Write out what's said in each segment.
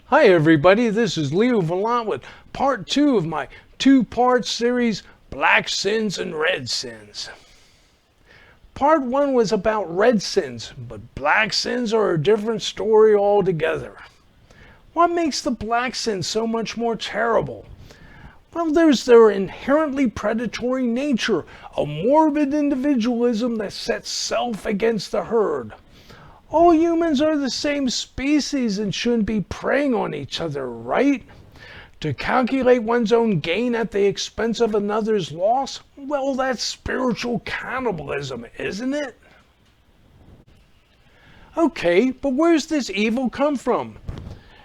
Hi everybody, this is Leo Vallant with part 2 of my two-part series, Black Sins and Red Sins. Part 1 was about red sins, but black sins are a different story altogether. What makes the black sins so much more terrible? Well, there's their inherently predatory nature, a morbid individualism that sets self against the herd. All humans are the same species and shouldn't be preying on each other, right? To calculate one's own gain at the expense of another's loss? Well, that's spiritual cannibalism, isn't it? Okay, but where's this evil come from?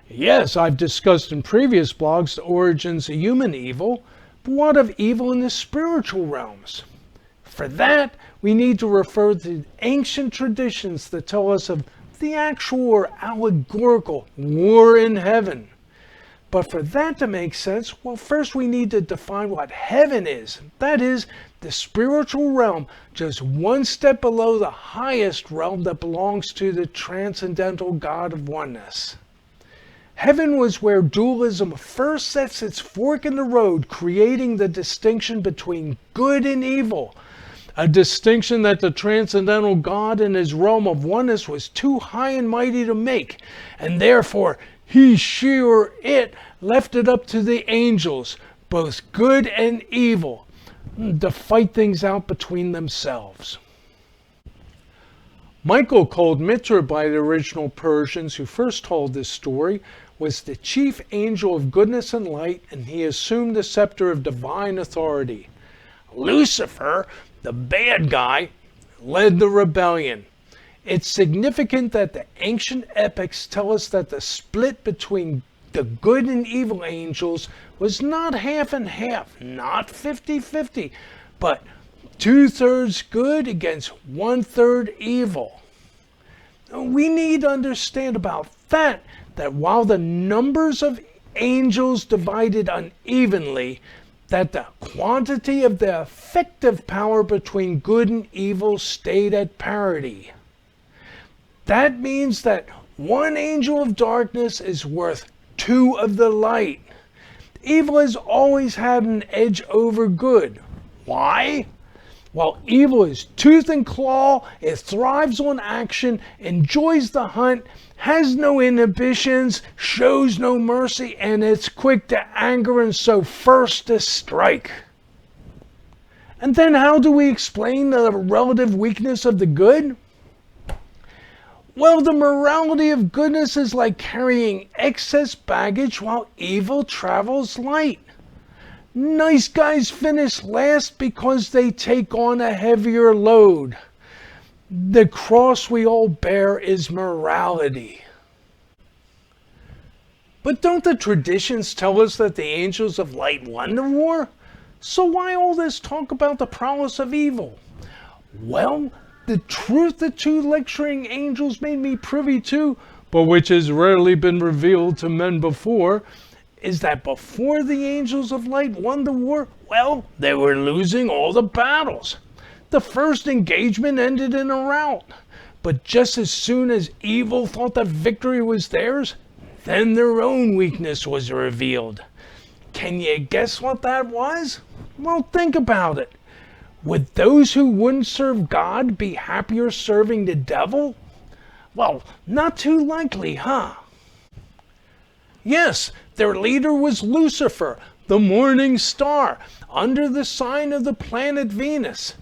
Yes, I've discussed in previous blogs the origins of human evil, but what of evil in the spiritual realms? For that, we need to refer to ancient traditions that tell us of the actual or allegorical war in heaven. But for that to make sense, well, first we need to define what heaven is. That is, the spiritual realm, just one step below the highest realm that belongs to the transcendental God of oneness. Heaven was where dualism first sets its fork in the road, creating the distinction between good and evil. A distinction that the transcendental God in his realm of oneness was too high and mighty to make, and therefore he, she, or it left it up to the angels, both good and evil, to fight things out between themselves. Michael, called Mitra by the original Persians who first told this story, was the chief angel of goodness and light, and he assumed the scepter of divine authority. Lucifer, the bad guy, led the rebellion. It's significant that the ancient epics tell us that the split between the good and evil angels was not half and half, not 50-50, but 2/3 good against 1/3 evil. We need to understand about that while the numbers of angels divided unevenly, that the quantity of the effective power between good and evil stayed at parity. That means that one angel of darkness is worth 2 of the light. Evil has always had an edge over good. Why? While evil is tooth and claw, it thrives on action, enjoys the hunt, has no inhibitions, shows no mercy, and it's quick to anger and so first to strike. And then how do we explain the relative weakness of the good? Well, the morality of goodness is like carrying excess baggage while evil travels light. Nice guys finish last because they take on a heavier load. The cross we all bear is morality. But don't the traditions tell us that the angels of light won the war? So why all this talk about the prowess of evil? Well, the truth the 2 lecturing angels made me privy to, but which has rarely been revealed to men before, is that before the angels of light won the war, well, they were losing all the battles. The first engagement ended in a rout, but just as soon as evil thought that victory was theirs, then their own weakness was revealed. Can you guess what that was? Well, think about it. Would those who wouldn't serve God be happier serving the devil? Well, not too likely, huh? Yes, their leader was Lucifer, the morning star, under the sign of the planet Venus.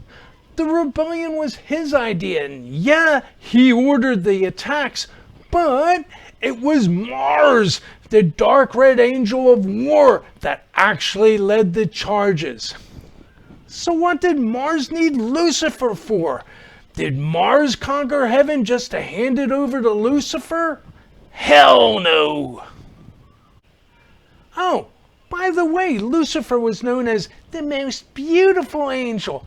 The rebellion was his idea, and yeah, he ordered the attacks, but it was Mars, the dark red angel of war, that actually led the charges. So what did Mars need Lucifer for? Did Mars conquer heaven just to hand it over to Lucifer? Hell no! Oh, by the way, Lucifer was known as the most beautiful angel.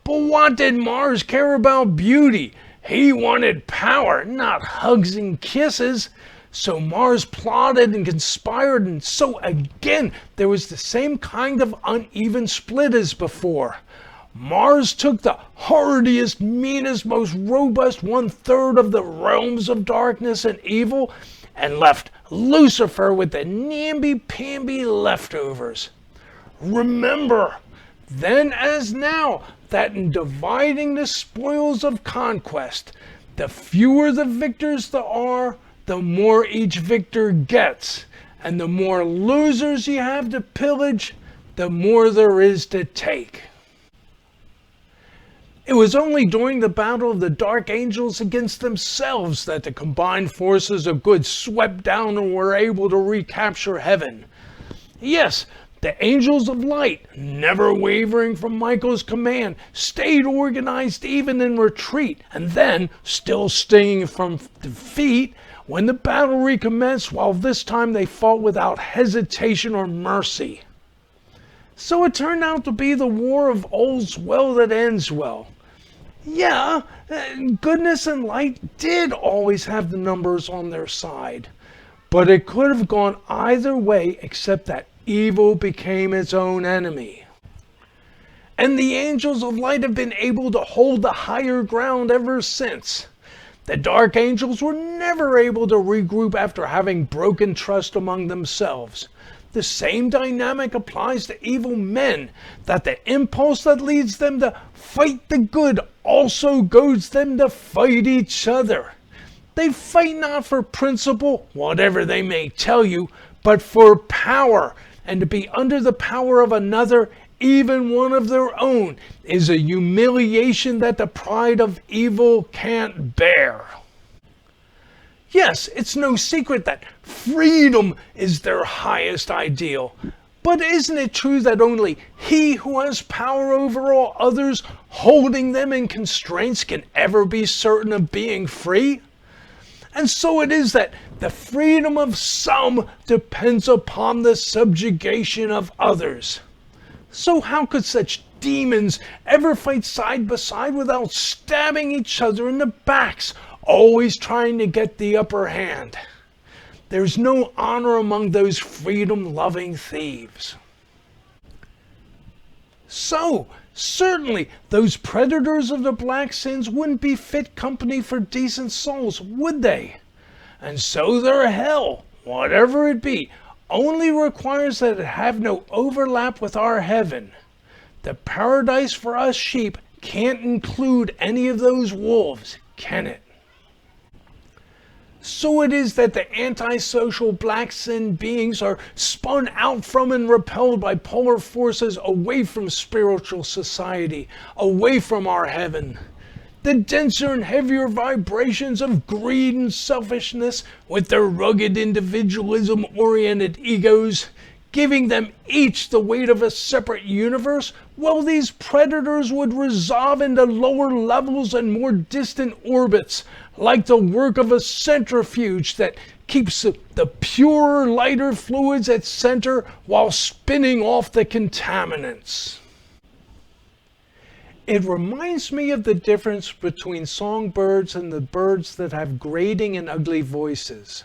But what did Mars care about beauty? He wanted power, not hugs and kisses. So Mars plotted and conspired, and so again, there was the same kind of uneven split as before. Mars took the hardiest, meanest, most robust 1/3 of the realms of darkness and evil and left Lucifer with the namby-pamby leftovers. Remember, then as now, that in dividing the spoils of conquest, the fewer the victors there are, the more each victor gets, and the more losers you have to pillage, the more there is to take. It was only during the battle of the Dark Angels against themselves that the combined forces of good swept down and were able to recapture heaven. Yes, the Angels of Light, never wavering from Michael's command, stayed organized even in retreat, and then, still stinging from defeat, when the battle recommenced, while this time they fought without hesitation or mercy. So it turned out to be the war of all's well that ends well. Yeah, goodness and light did always have the numbers on their side, but it could have gone either way except that evil became its own enemy. And the angels of light have been able to hold the higher ground ever since. The dark angels were never able to regroup after having broken trust among themselves. The same dynamic applies to evil men, that the impulse that leads them to fight the good also goads them to fight each other. They fight not for principle, whatever they may tell you, but for power, and to be under the power of another, even one of their own, is a humiliation that the pride of evil can't bear. Yes, it's no secret that freedom is their highest ideal. But isn't it true that only he who has power over all others, holding them in constraints, can ever be certain of being free? And so it is that the freedom of some depends upon the subjugation of others. So how could such demons ever fight side by side without stabbing each other in the backs, always trying to get the upper hand? There's no honor among those freedom-loving thieves. So, certainly, those predators of the black sins wouldn't be fit company for decent souls, would they? And so their hell, whatever it be, only requires that it have no overlap with our heaven. The paradise for us sheep can't include any of those wolves, can it? So it is that the antisocial black sin beings are spun out from and repelled by polar forces away from spiritual society, away from our heaven. The denser and heavier vibrations of greed and selfishness, with their rugged individualism-oriented egos, giving them each the weight of a separate universe, well, these predators would resolve into lower levels and more distant orbits, like the work of a centrifuge that keeps the purer, lighter fluids at center while spinning off the contaminants. It reminds me of the difference between songbirds and the birds that have grating and ugly voices.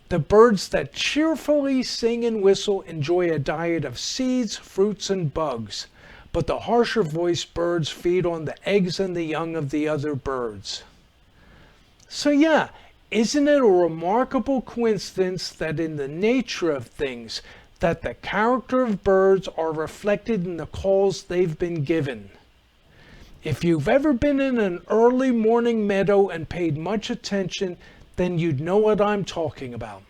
The birds that cheerfully sing and whistle enjoy a diet of seeds, fruits, and bugs, but the harsher voiced birds feed on the eggs and the young of the other birds. So yeah, isn't it a remarkable coincidence that in the nature of things, that the character of birds are reflected in the calls they've been given? If you've ever been in an early morning meadow and paid much attention, then you'd know what I'm talking about.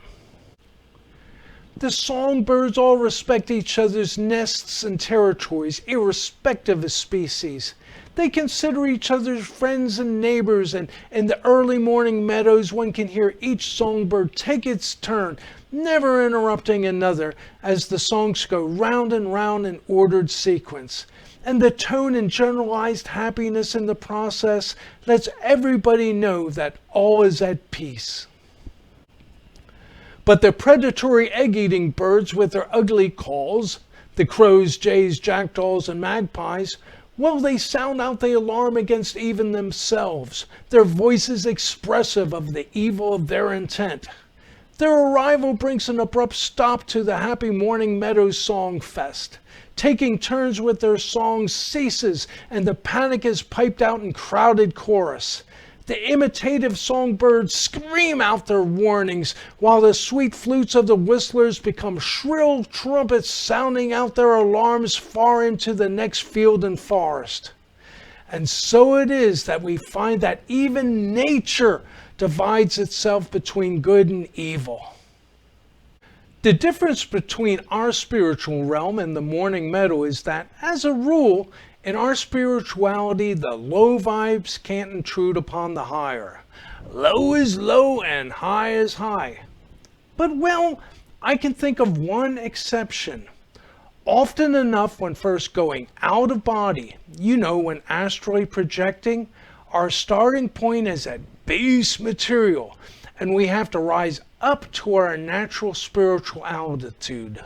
The songbirds all respect each other's nests and territories, irrespective of species. They consider each other's friends and neighbors, and in the early morning meadows one can hear each songbird take its turn, never interrupting another, as the songs go round and round in ordered sequence. And the tone and generalized happiness in the process lets everybody know that all is at peace. But the predatory egg-eating birds with their ugly calls, the crows, jays, jackdaws, and magpies, well, they sound out the alarm against even themselves, their voices expressive of the evil of their intent. Their arrival brings an abrupt stop to the Happy Morning Meadow Song Fest. Taking turns with their songs ceases, and the panic is piped out in crowded chorus. The imitative songbirds scream out their warnings, while the sweet flutes of the whistlers become shrill trumpets sounding out their alarms far into the next field and forest. And so it is that we find that even nature divides itself between good and evil. The difference between our spiritual realm and the Morning Meadow is that, as a rule, in our spirituality, the low vibes can't intrude upon the higher. Low is low and high is high. But, well, I can think of one exception. Often enough, when first going out of body, when astrally projecting, our starting point is at base material, and we have to rise up to our natural spiritual altitude.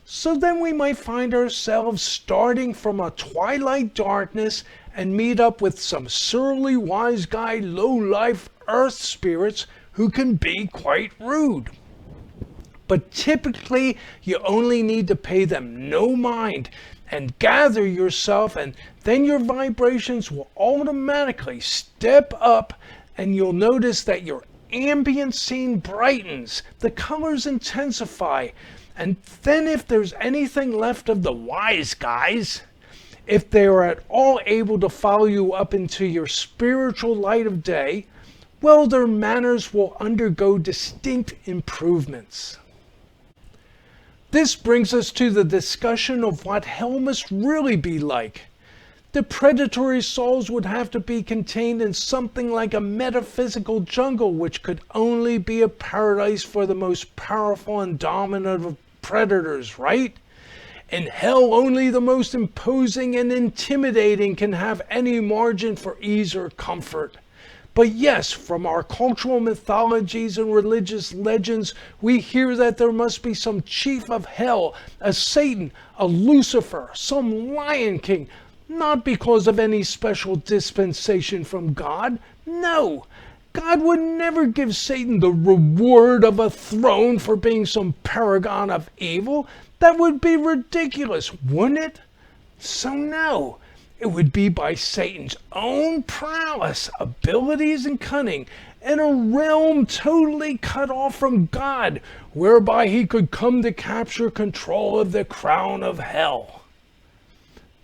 So then we might find ourselves starting from a twilight darkness and meet up with some surly wise guy low-life earth spirits who can be quite rude. But typically, you only need to pay them no mind and gather yourself, and then your vibrations will automatically step up, and you'll notice that your ambient scene brightens, the colors intensify, and then if there's anything left of the wise guys, if they are at all able to follow you up into your spiritual light of day, well, their manners will undergo distinct improvements. This brings us to the discussion of what hell must really be like. The predatory souls would have to be contained in something like a metaphysical jungle, which could only be a paradise for the most powerful and dominant of predators, right? In hell, only the most imposing and intimidating can have any margin for ease or comfort. But yes, from our cultural mythologies and religious legends, we hear that there must be some chief of hell, a Satan, a Lucifer, some Lion King, not because of any special dispensation from God. No, God would never give Satan the reward of a throne for being some paragon of evil. That would be ridiculous, wouldn't it? So no. It would be by Satan's own prowess, abilities, and cunning, in a realm totally cut off from God, whereby he could come to capture control of the crown of hell.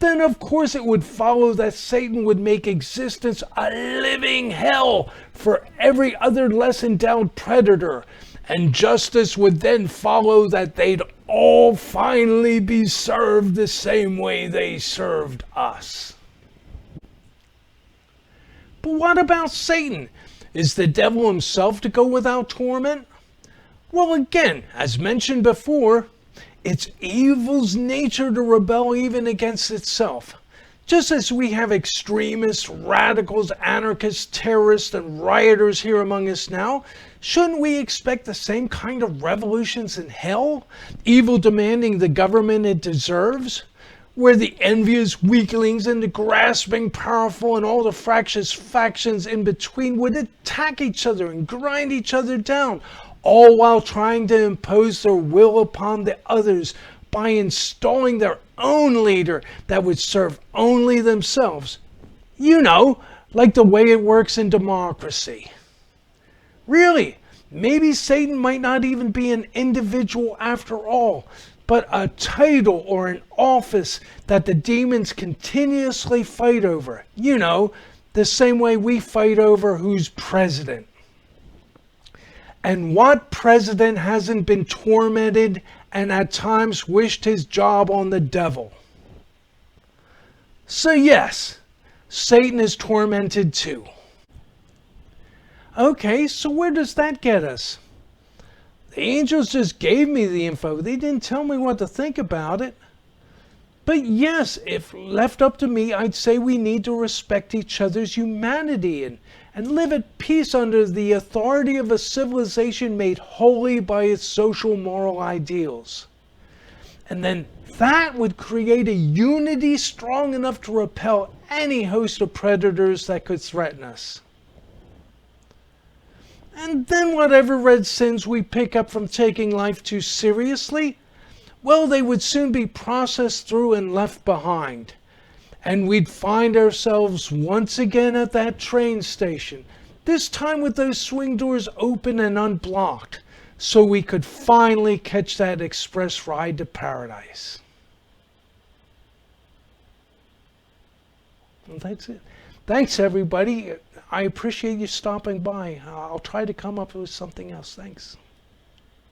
Then of course it would follow that Satan would make existence a living hell for every other less endowed predator, and justice would then follow that they'd all finally be served the same way they served us. But what about Satan? Is the devil himself to go without torment? Well, again, as mentioned before, it's evil's nature to rebel even against itself. Just as we have extremists, radicals, anarchists, terrorists, and rioters here among us now, shouldn't we expect the same kind of revolutions in hell? Evil demanding the government it deserves? Where the envious weaklings and the grasping powerful and all the fractious factions in between would attack each other and grind each other down, all while trying to impose their will upon the others by installing their own leader that would serve only themselves. Like the way it works in democracy. Really, maybe Satan might not even be an individual after all, but a title or an office that the demons continuously fight over. The same way we fight over who's president. And what president hasn't been tormented and at times wished his job on the devil? So yes, Satan is tormented too. Okay, so where does that get us? The angels just gave me the info. They didn't tell me what to think about it. But yes, if left up to me, I'd say we need to respect each other's humanity and live at peace under the authority of a civilization made holy by its social moral ideals. And then that would create a unity strong enough to repel any host of predators that could threaten us. And then whatever red sins we pick up from taking life too seriously, well, they would soon be processed through and left behind. and we'd find ourselves once again at that train station, this time with those swing doors open and unblocked, so we could finally catch that express ride to paradise. Well, that's it. Thanks, everybody. I appreciate you stopping by. I'll try to come up with something else. Thanks.